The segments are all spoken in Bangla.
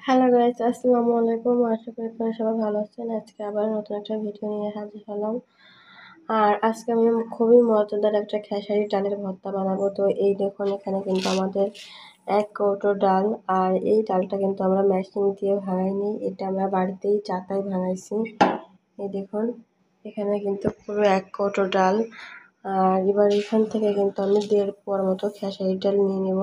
হ্যালো গাইস, আসসালামু আলাইকুম। আশা করি আপনারা সবাই ভালো আছেন। আজকে আবার নতুন একটা ভিডিও নিয়ে হাজির হলাম। আর আজকে আমি খুবই মজাদার একটা খেসারি ডালের ভর্তা বানাবো। তো এই দেখুন, এখানে কিন্তু আমাদের 1 কৌটো ডাল। আর এই ডালটা কিন্তু আমরা মেশিন দিয়ে ভাঙাইনি, এটা আমরা বাড়িতেই চাটাই ভাঙাইছি। এই দেখুন, এখানে কিন্তু পুরো 1 কৌটো ডাল। আর এবার এখান থেকে কিন্তু আমি 1.5 পোয়ার মতো খেসারি ডাল নিয়ে নেব।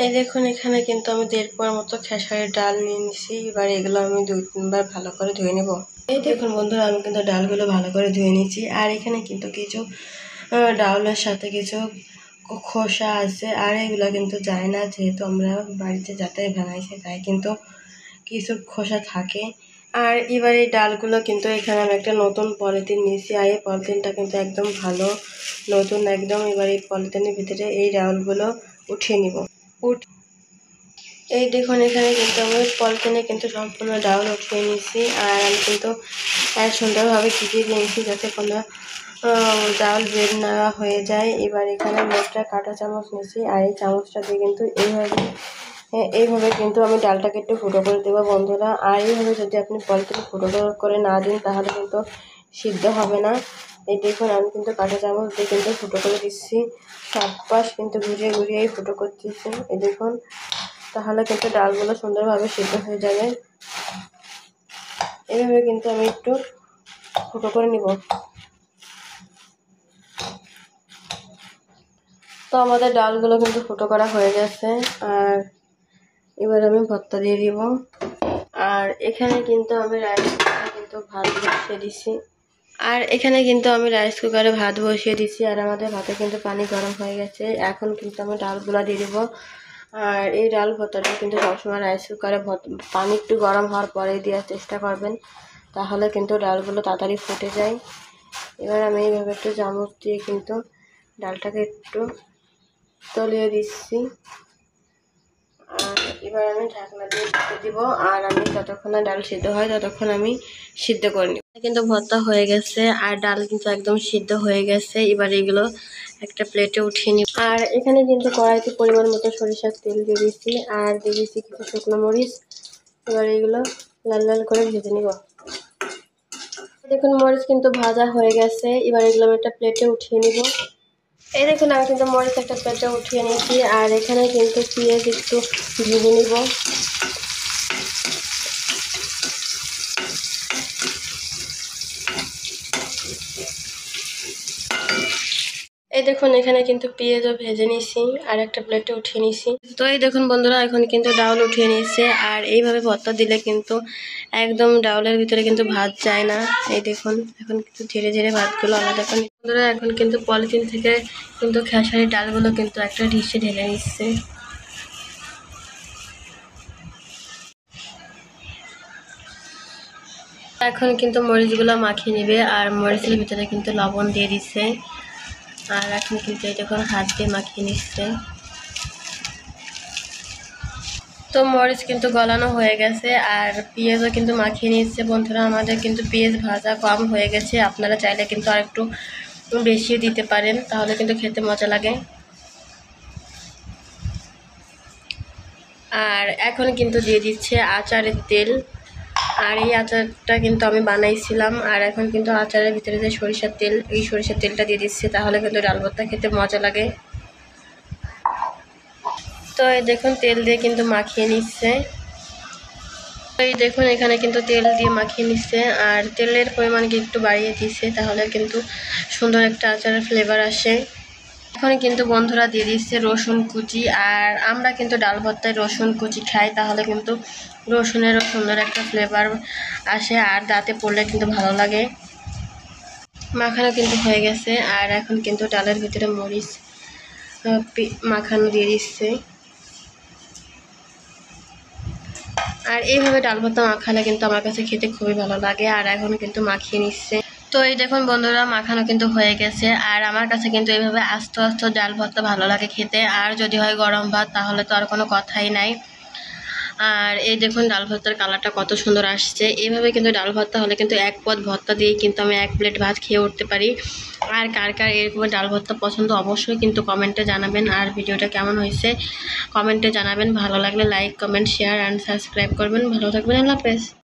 এই দেখুন, এখানে কিন্তু আমি 1.5 পোয়ার মতো খেসারির ডাল নিয়ে নিছি। এবার এগুলো আমি 2-3 বার ভালো করে ধুয়ে নেব। এই দেখুন বন্ধুরা, আমি কিন্তু ডালগুলো ভালো করে ধুয়ে নিয়েছি। আর এখানে কিন্তু কিছু ডাউলের সাথে কিছু খোসা আছে, আর এগুলো কিন্তু যায় না, যেহেতু আমরা বাড়িতে যাতাই বানাইছি, তাই কিন্তু কিছু খোসা থাকে। আর এবার এই ডালগুলো কিন্তু এখানে আমি একটা নতুন পলিথিন নিয়েছি। আর এই পলিথিনটা কিন্তু একদম ভালো, নতুন একদম। এবার এই পলিথিনের ভিতরে এই ডালগুলো উঠিয়ে নিব। এই দেখুন, এখানে কিন্তু আমি পলিথিনে কিন্তু সম্পূর্ণ ডাউল উঠিয়ে নিয়েছি। আর আমি কিন্তু সুন্দরভাবে টিকিয়ে নিয়েছি, যাতে কোনো ডাউল বের না হয়ে যায়। এবার এখানে আমি একটা কাঁটা চামচ নিয়েছি, আর এই চামচটা দিয়ে কিন্তু এইভাবে কিন্তু আমি ডালটাকে একটু ফুটো করে দেবো বন্ধুরা। আর এইভাবে যদি আপনি পলিথিনে ফুটো করে না দিন, তাহলে কিন্তু সিদ্ধ হবে না। এই দেখুন, আমি কিন্তু কাঁটা চামচ দিয়ে কিন্তু ফুটো করে দিচ্ছি। 7 পাশ কিন্তু ঘুরিয়ে ঘুরিয়েই ফুটো করতেছি। এই দেখুন, তাহলে কিন্তু ডালগুলো সুন্দরভাবে সিদ্ধ হয়ে যাবে। এইভাবে কিন্তু আমি একটু ফুটো করে নিব। তো আমাদের ডালগুলো কিন্তু ফুটো করা হয়ে গেছে। আর এবার আমি ভর্তা দিয়ে দিব। আর এখানে কিন্তু আমি রাইস কুকারে কিন্তু ভাত বসিয়ে দিছি। আর আমাদের ভাতে কিন্তু পানি গরম হয়ে গেছে। এখন কিন্তু আমি ডালগুলো দিয়ে দিব। আর এই ডাল ভর্তাটা কিন্তু সবসময় রাইস কুকারে পানি একটু গরম হওয়ার পরে দেওয়ার চেষ্টা করবেন, তাহলে কিন্তু ডালগুলো তাড়াতাড়ি ফুটে যায়। এবার আমি এইভাবে একটু চামচ দিয়ে কিন্তু ডালটাকে একটু তলিয়ে দিচ্ছি। আর এবার আমি ঢাকনা দিয়ে ঢেকে দিব। আর আমি যতক্ষণ না ডাল সিদ্ধ হয় ততক্ষণ আমি সিদ্ধ করে নিব। কিন্তু ভর্তা হয়ে গেছে, আর ডাল কিন্তু একদম সিদ্ধ হয়ে গেছে। এবার এগুলো একটা প্লেটে উঠিয়ে নিব। আর এখানে কিন্তু কড়াইতে পরিমাণ মতো সরিষার তেল দিয়ে দিচ্ছি, আর দিয়ে দিচ্ছি কিছু শুকনো মরিচ। এবার এগুলো লাল লাল করে ভেজে নিব। দেখুন, মরিচ কিন্তু ভাজা হয়ে গেছে। এবার এগুলো আমি একটা প্লেটে উঠিয়ে নিব। এই দেখুন, আমি কিন্তু মরিচ একটা প্লেটে উঠিয়ে নিয়েছি। আর এখানে কিন্তু পেঁয়াজ একটু ভেজে নিব। এই দেখুন, এখানে কিন্তু পেঁয়াজও ভেজে নিয়েছি, আর একটা প্লেটে উঠিয়ে নিয়েছি। তো এই দেখুন বন্ধুরা, এখন কিন্তু ডাউল উঠিয়ে নিয়েছে। আর এইভাবে ভর্তা দিলে কিন্তু একদম ডাউলের ভিতরে কিন্তু ভাত যায় না। এই দেখুন, এখন কিন্তু ধীরে ধীরে ভাতগুলো আলাদা করে বন্ধুরা। এখন কিন্তু পলিথিন থেকে কিন্তু খেসারি ডালগুলো কিন্তু একটা ডিশে ঢেলে নিচ্ছে। এখন কিন্তু মরিচগুলো মাখিয়ে নেবে। আর মরিচের ভিতরে কিন্তু লবণ দিয়ে দিচ্ছে। আর এখন কিন্তু এই দেখুন, হাত দিয়ে মাখিয়ে নিচ্ছে। তো মরিচ কিন্তু গলানো হয়ে গেছে, আর পেঁয়াজও কিন্তু মাখিয়ে নিচ্ছে বন্ধুরা। আমাদের কিন্তু পেঁয়াজ ভাজা কম হয়ে গেছে, আপনারা চাইলে কিন্তু আর একটু বেশি দিতে পারেন, তাহলে কিন্তু খেতে মজা লাগে। আর এখন কিন্তু দিয়ে দিচ্ছে আচারের তেল। আর এই আচারটা কিন্তু আমি বানাইছিলাম। আর এখন কিন্তু আচারের ভিতরে যে সরিষার তেল, এই সরিষার তেলটা দিয়ে দিচ্ছে, তাহলে কিন্তু ডাল ভর্তা খেতে মজা লাগে। তো এই দেখুন, তেল দিয়ে কিন্তু মাখিয়ে নিচ্ছে। এই দেখুন, এখানে কিন্তু তেল দিয়ে মাখিয়ে নিচ্ছে। আর তেলের পরিমাণ একটু বাড়িয়ে দিচ্ছে, তাহলে কিন্তু সুন্দর একটা আচারের ফ্লেভার আসে। এখন কিন্তু বন্ধুরা দিয়ে দিচ্ছে রসুন কুচি। আর আমরা কিন্তু ডাল ভর্তায় রসুন কুচি খাই, তাহলে কিন্তু রসুনেরও সুন্দর একটা ফ্লেভার আসে, আর দাঁতে পড়লে কিন্তু ভালো লাগে। মাখানো কিন্তু হয়ে গেছে। আর এখন কিন্তু ডালের ভিতরে মরিচ মাখানো দিয়ে দিচ্ছে। আর এইভাবে ডাল ভর্তা মাখালে কিন্তু আমার কাছে খেতে খুবই ভালো লাগে। আর এখন কিন্তু মাখিয়ে নিচ্ছে। তো এই দেখুন বন্ধুরা, মাখানো কিন্তু হয়ে গেছে। আর আমার কাছে কিন্তু এইভাবে আস্ত আস্ত ডাল ভর্তা ভালো লাগে খেতে। আর যদি হয় গরম ভাত, তাহলে তো আর কোনো কথাই নাই। আর এই দেখুন ডাল ভর্তার কালারটা কত সুন্দর আসছে। এইভাবে কিন্তু ডাল ভর্তা হলে কিন্তু এক পদ ভর্তা দিয়েই কিন্তু আমি 1 প্লেট ভাত খেয়ে উঠতে পারি। আর কার কার এরকম ডাল ভর্তা পছন্দ অবশ্যই কিন্তু কমেন্টে জানাবেন। আর ভিডিওটা কেমন হয়েছে কমেন্টে জানাবেন। ভালো লাগলে like, comment, share and subscribe করবেন। ভালো থাকবেন। আল্লাহ হাফেজ।